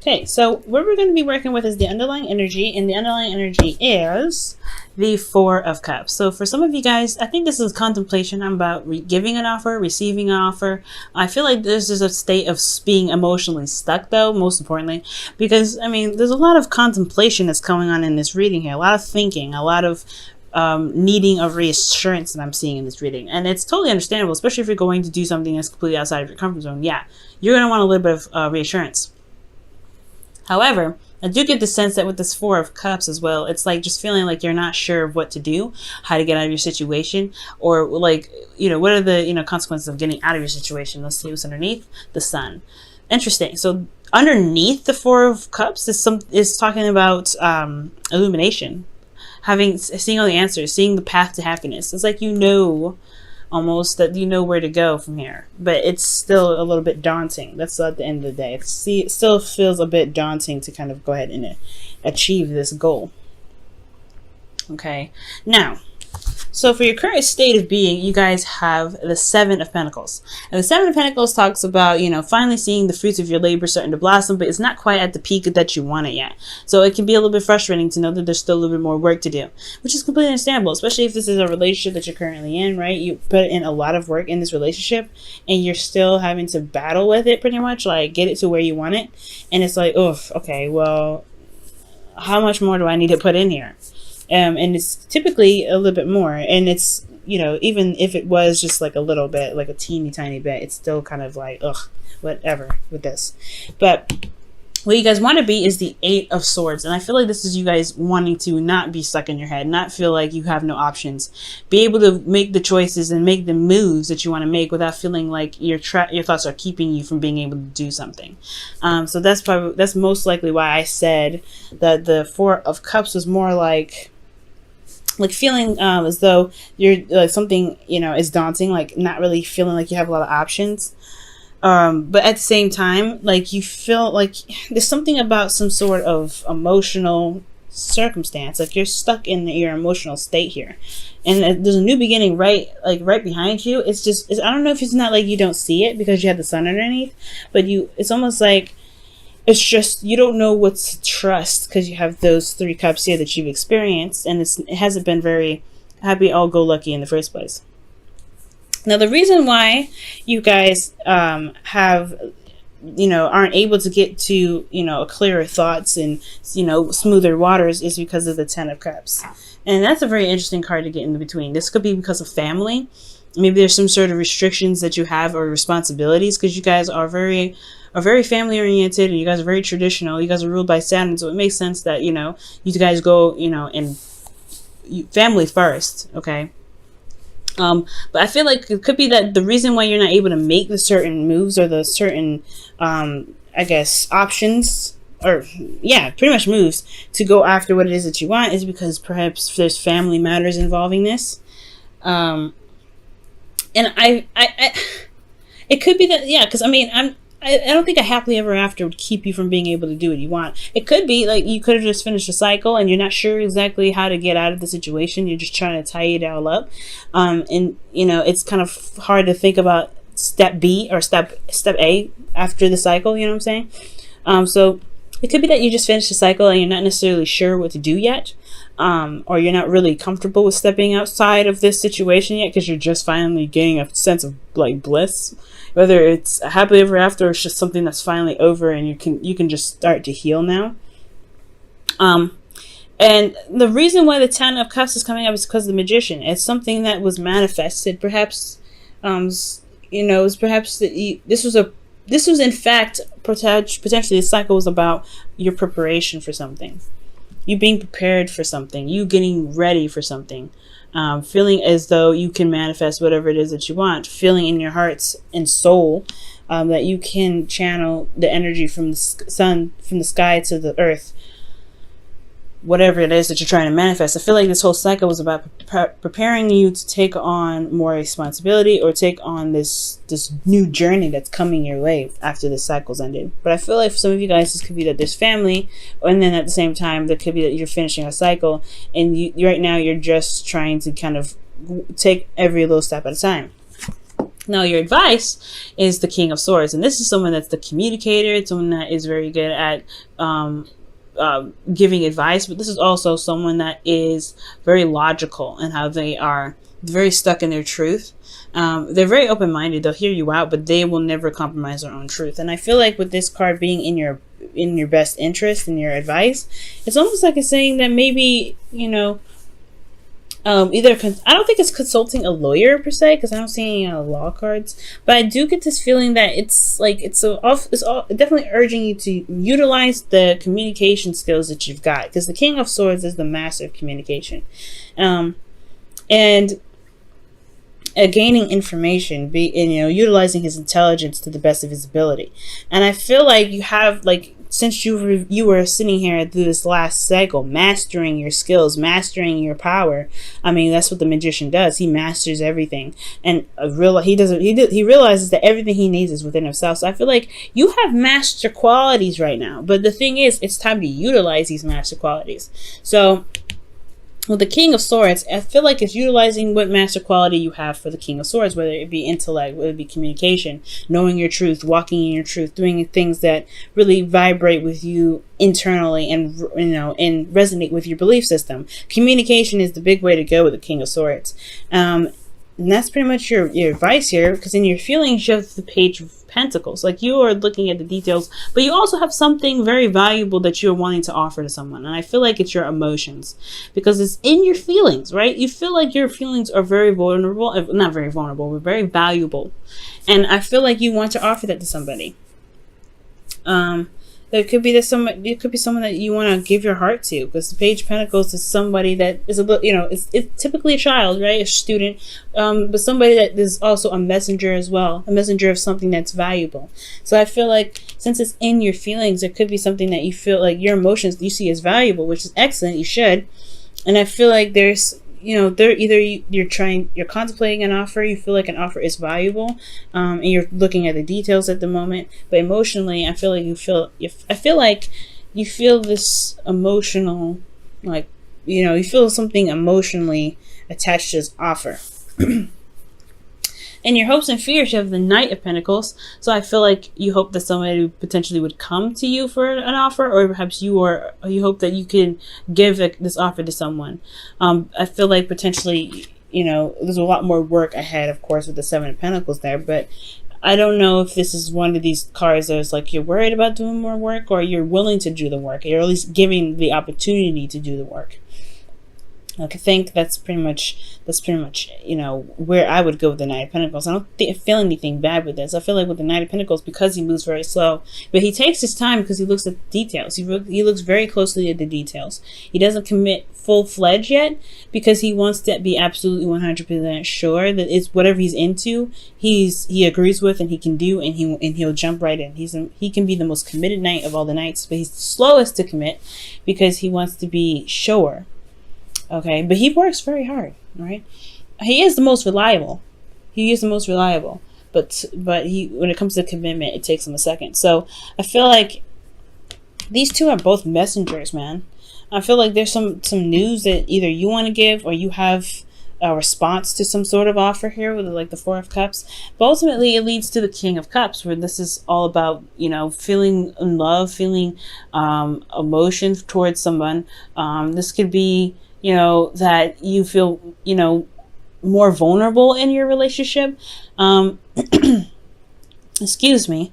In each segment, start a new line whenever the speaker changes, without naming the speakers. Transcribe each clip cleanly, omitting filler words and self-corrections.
Okay, so what we're going to be working with is the underlying energy, and the underlying energy is the Four of Cups. So for some of you guys, I think this is contemplation. I'm about giving an offer, receiving an offer. I feel like this is a state of being emotionally stuck, though, most importantly, because, I mean, there's a lot of contemplation that's going on in this reading here, a lot of thinking, a lot of needing of reassurance that I'm seeing in this reading. And it's totally understandable, especially if you're going to do something that's completely outside of your comfort zone. Yeah, you're going to want a little bit of reassurance. However, I do get the sense that with this Four of Cups as well, it's like just feeling like you're not sure of what to do, how to get out of your situation, or like, you know, what are the, you know, consequences of getting out of your situation. Let's see what's underneath. The Sun. Interesting. So underneath the Four of Cups is talking about illumination, seeing all the answers, seeing the path to happiness. It's like, you know, almost that you know where to go from here, but it's still a little bit daunting. That's at the end of the day. It still feels a bit daunting to kind of go ahead and achieve this goal. Okay, now, so for your current state of being, you guys have the Seven of Pentacles. And the Seven of Pentacles talks about, you know, finally seeing the fruits of your labor starting to blossom, but it's not quite at the peak that you want it yet. So it can be a little bit frustrating to know that there's still a little bit more work to do, which is completely understandable, especially if this is a relationship that you're currently in, right? You put in a lot of work in this relationship and you're still having to battle with it pretty much, like get it to where you want it. And it's like, oh, okay, well, how much more do I need to put in here? And it's typically a little bit more, and it's, you know, even if it was just like a little bit, like a teeny tiny bit, it's still kind of like, ugh, whatever with this. But what you guys want to be is the Eight of Swords, and I feel like this is you guys wanting to not be stuck in your head, not feel like you have no options, be able to make the choices and make the moves that you want to make without feeling like your thoughts are keeping you from being able to do something. So that's most likely why I said that the Four of Cups was more like feeling as though you're like something, you know, is daunting, like not really feeling like you have a lot of options. But at the same time, like you feel like there's something about some sort of emotional circumstance, like you're stuck in your emotional state here, and there's a new beginning right behind you. It's just, I don't know if it's not like you don't see it because you have the Sun underneath, but it's almost like it's just you don't know what to trust because you have those Three Cups here that you've experienced, and it hasn't been very happy, all-go-lucky in the first place. Now, the reason why you guys have, you know, aren't able to get to, you know, clearer thoughts and, you know, smoother waters is because of the Ten of Cups. And that's a very interesting card to get in between. This could be because of family. Maybe there's some sort of restrictions that you have or responsibilities, because you guys are very family oriented and you guys are very traditional. You guys are ruled by Saturn, so it makes sense that, you know, you guys go, you know, in family first, okay? But I feel like it could be that the reason why you're not able to make the certain moves or the certain, I guess, options, or yeah, pretty much moves to go after what it is that you want is because perhaps there's family matters involving this. And it could be that, yeah, because I mean, I don't think a happily ever after would keep you from being able to do what you want. It could be like you could have just finished a cycle and you're not sure exactly how to get out of the situation. You're just trying to tie it all up. And, you know, it's kind of hard to think about step B or step A after the cycle, you know what I'm saying? So it could be that you just finished the cycle and you're not necessarily sure what to do yet. Or you're not really comfortable with stepping outside of this situation yet because you're just finally getting a sense of like bliss. Whether it's a happily ever after or it's just something that's finally over and you can just start to heal now. And the reason why the Ten of Cups is coming up is because of the Magician. It's something that was manifested. Perhaps, you know, it's perhaps that this was in fact potentially the cycle was about your preparation for something. You being prepared for something, you getting ready for something, feeling as though you can manifest whatever it is that you want, feeling in your heart and soul that you can channel the energy from the sun, from the sky to the earth, whatever it is that you're trying to manifest. I feel like this whole cycle was about preparing you to take on more responsibility or take on this new journey that's coming your way after the cycle's ended. But I feel like for some of you guys, this could be that there's family, and then at the same time, there could be that you're finishing a cycle, and right now you're just trying to kind of take every little step at a time. Now, your advice is the King of Swords, and this is someone that's the communicator. It's someone that is very good at giving advice, but this is also someone that is very logical in how they are very stuck in their truth. They're very open-minded. They'll hear you out, but they will never compromise their own truth. And I feel like with this card being in your best interest, in your advice, it's almost like it's saying that maybe, you know, either I don't think it's consulting a lawyer per se, because I don't see any law cards, but I do get this feeling that it's like it's definitely urging you to utilize the communication skills that you've got, because the King of Swords is the master of communication, and gaining information, utilizing his intelligence to the best of his ability. And I feel like you have, like, since you were sitting here through this last cycle, mastering your skills, mastering your power. I mean, that's what the magician does. He masters everything, and he realizes that everything he needs is within himself. So I feel like you have master qualities right now, but the thing is, it's time to utilize these master qualities. So with the King of Swords, I feel like it's utilizing what master quality you have for the King of Swords, whether it be intellect, whether it be communication, knowing your truth, walking in your truth, doing things that really vibrate with you internally and, and resonate with your belief system. Communication is the big way to go with the King of Swords. And that's pretty much your advice here, because in your feelings, you have the Page of Pentacles. Like, you are looking at the details, but you also have something very valuable that you're wanting to offer to someone. And I feel like it's your emotions, because it's in your feelings, right? You feel like your feelings are very vulnerable, not very vulnerable, but very valuable. And I feel like you want to offer that to somebody. It could be someone that you want to give your heart to, because the Page of Pentacles is somebody that is it's typically a child, right? A student, but somebody that is also a messenger as well, a messenger of something that's valuable. So I feel like since it's in your feelings, it could be something that you feel like your emotions you see as valuable, which is excellent. You should. And I feel like there's, you're contemplating an offer, you feel like an offer is valuable, and you're looking at the details at the moment, but emotionally, I feel like you feel this emotional, like, you feel something emotionally attached to this offer. In your hopes and fears, you have the Knight of Pentacles. So I feel like you hope that somebody potentially would come to you for an offer, or perhaps you hope that you can give this offer to someone. I feel like potentially, there's a lot more work ahead, of course, with the Seven of Pentacles there, but I don't know if this is one of these cards that is like you're worried about doing more work, or you're willing to do the work, or at least giving the opportunity to do the work. Like, I think that's pretty much, where I would go with the Knight of Pentacles. I don't feel anything bad with this. I feel like with the Knight of Pentacles, because he moves very slow, but he takes his time because he looks at the details. He looks very closely at the details. He doesn't commit full-fledged yet, because he wants to be absolutely 100% sure that it's whatever he's into, he agrees with, and he can do, and he'll jump right in. He can be the most committed knight of all the knights, but he's the slowest to commit because he wants to be sure. Okay, but he works very hard, right? He is the most reliable. But when it comes to commitment, it takes him a second. So I feel like these two are both messengers, man. I feel like there's some news that either you want to give, or you have a response to some sort of offer here with, like, the Four of Cups. But ultimately, it leads to the King of Cups, where this is all about, feeling in love, feeling emotions towards someone. This could be, that you feel, more vulnerable in your relationship. Excuse me.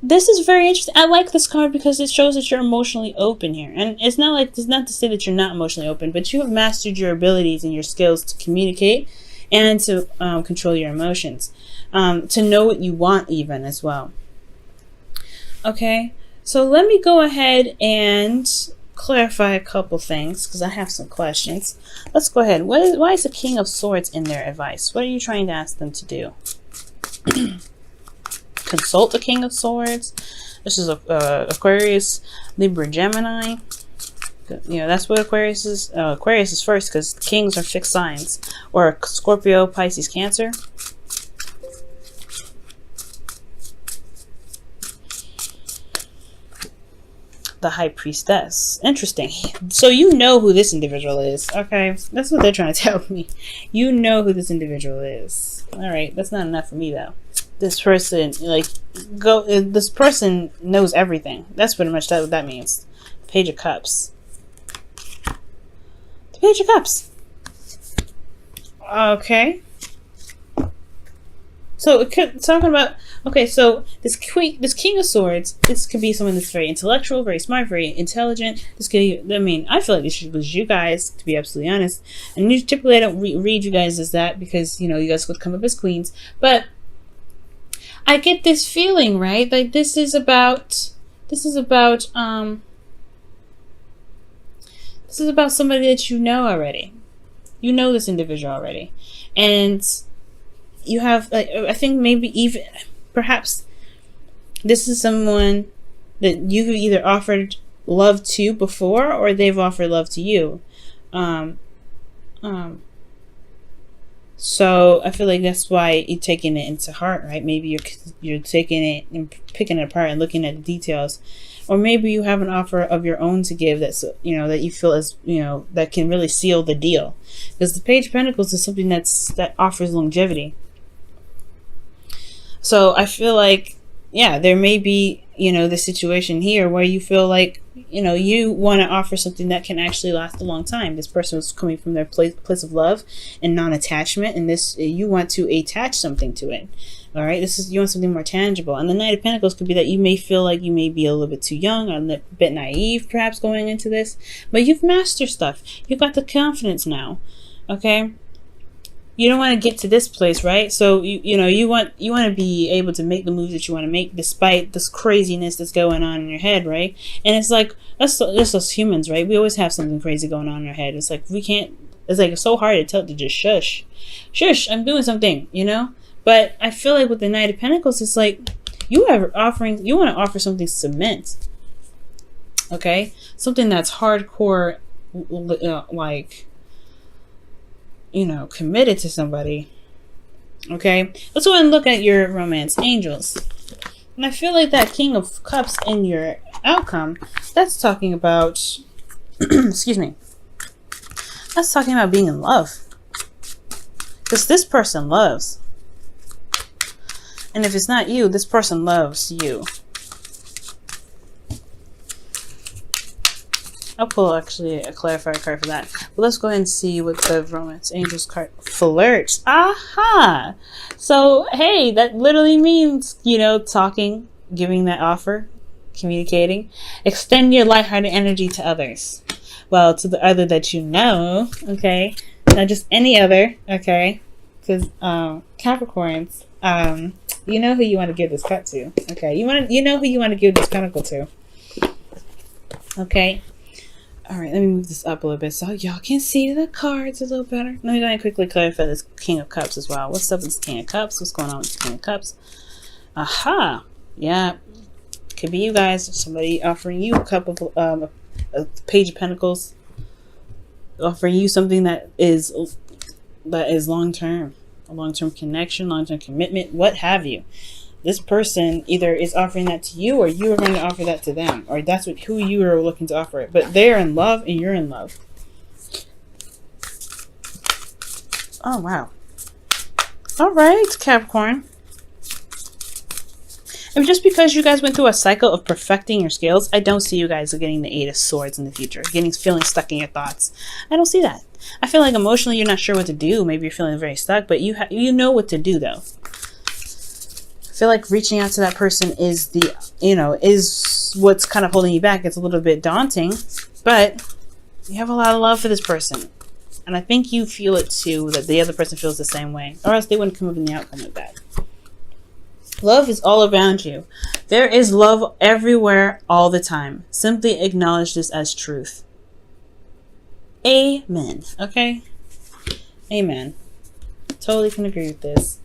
This is very interesting. I like this card because it shows that you're emotionally open here. And it's not to say that you're not emotionally open, but you have mastered your abilities and your skills to communicate and to control your emotions. To know what you want even as well. Okay, so let me go ahead and clarify a couple things, because I have some questions. Let's go ahead. Why is the King of Swords in their advice? What are you trying to ask them to do? Consult the King of Swords. This is Aquarius, Libra, Gemini. That's what Aquarius is. Aquarius is first, because kings are fixed signs. Or Scorpio, Pisces, Cancer. The High Priestess. Interesting. So you know who this individual is. Okay, that's what they're trying to tell me. You know who this individual is. All right, that's not enough for me though. This person, like, this person knows everything. That's pretty much what that means. Page of Cups. The Page of Cups. Okay. So it could talking about, okay, so this King of Swords, this could be someone that's very intellectual, very smart, very intelligent. This could, I mean, I feel like this was you guys, to be absolutely honest. And typically I don't read you guys as that because, you know, you guys would come up as queens. But I get this feeling, right? Like this is about somebody that you know already. You know this individual already. And you have, like, I think maybe even, perhaps, this is someone that you either offered love to before, or they've offered love to you. So I feel like that's why you're taking it into heart, right? Maybe you're taking it and picking it apart and looking at the details, or maybe you have an offer of your own to give that's, you know, that you feel as, you know, that can really seal the deal, because the Page of Pentacles is something that offers longevity. So I feel like, yeah, there may be, you know, the situation here where you feel like, you know, you want to offer something that can actually last a long time. This person was coming from their place of love and non-attachment, and this, you want to attach something to it. All right, you want something more tangible. And the Knight of Pentacles could be that you may feel like you may be a little bit too young, or a bit naive, perhaps, going into this, but you've mastered stuff. You've got the confidence now. Okay. You don't want to get to this place, right? So you know, you want to be able to make the moves that you want to make despite this craziness that's going on in your head, right? And it's like that's us humans, right? We always have something crazy going on in our head. It's like we can't. It's like it's so hard to tell to just shush. I'm doing something, you know. But I feel like with the Knight of Pentacles, it's like you want to offer something cement, okay? Something that's hardcore, like, you know, committed to somebody. Okay, let's go ahead and look at your romance angels. And I feel like that King of Cups in your outcome, that's talking about excuse me, that's talking about being in love, because this person loves, and if it's not you, this person loves you. I'll pull actually a clarifier card for that. But let's go ahead and see what the Romance Angels card flirts. Aha! So, hey, that literally means, you know, talking, giving that offer, communicating. Extend your lighthearted energy to others. Well, to the other that you know, okay? Not just any other, okay? Because Capricorns, you know who you want to give this cut to, okay? You know who you want to give this pentacle to, okay? All right, let me move this up a little bit so y'all can see the cards a little better. Let me go ahead and quickly clarify this King of Cups as well. What's up with this King of Cups? What's going on with this King of Cups? Aha! Yeah, could be you guys. Somebody offering you a cup of a Page of Pentacles, offering you something that is long term, a long term connection, long term commitment, what have you. This person either is offering that to you, or you are going to offer that to them, or that's who you are looking to offer it. But they're in love and you're in love. Oh, wow. All right, Capricorn. And just because you guys went through a cycle of perfecting your skills, I don't see you guys getting the 8 of Swords in the future, feeling stuck in your thoughts. I don't see that. I feel like emotionally you're not sure what to do. Maybe you're feeling very stuck, but you know what to do though. I feel like reaching out to that person is is what's kind of holding you back. It's a little bit daunting, but you have a lot of love for this person. And I think you feel it too, that the other person feels the same way, or else they wouldn't come up in the outcome like that. Love is all around you. There is love everywhere all the time. Simply acknowledge this as truth. Amen. Okay? Amen. Totally can agree with this.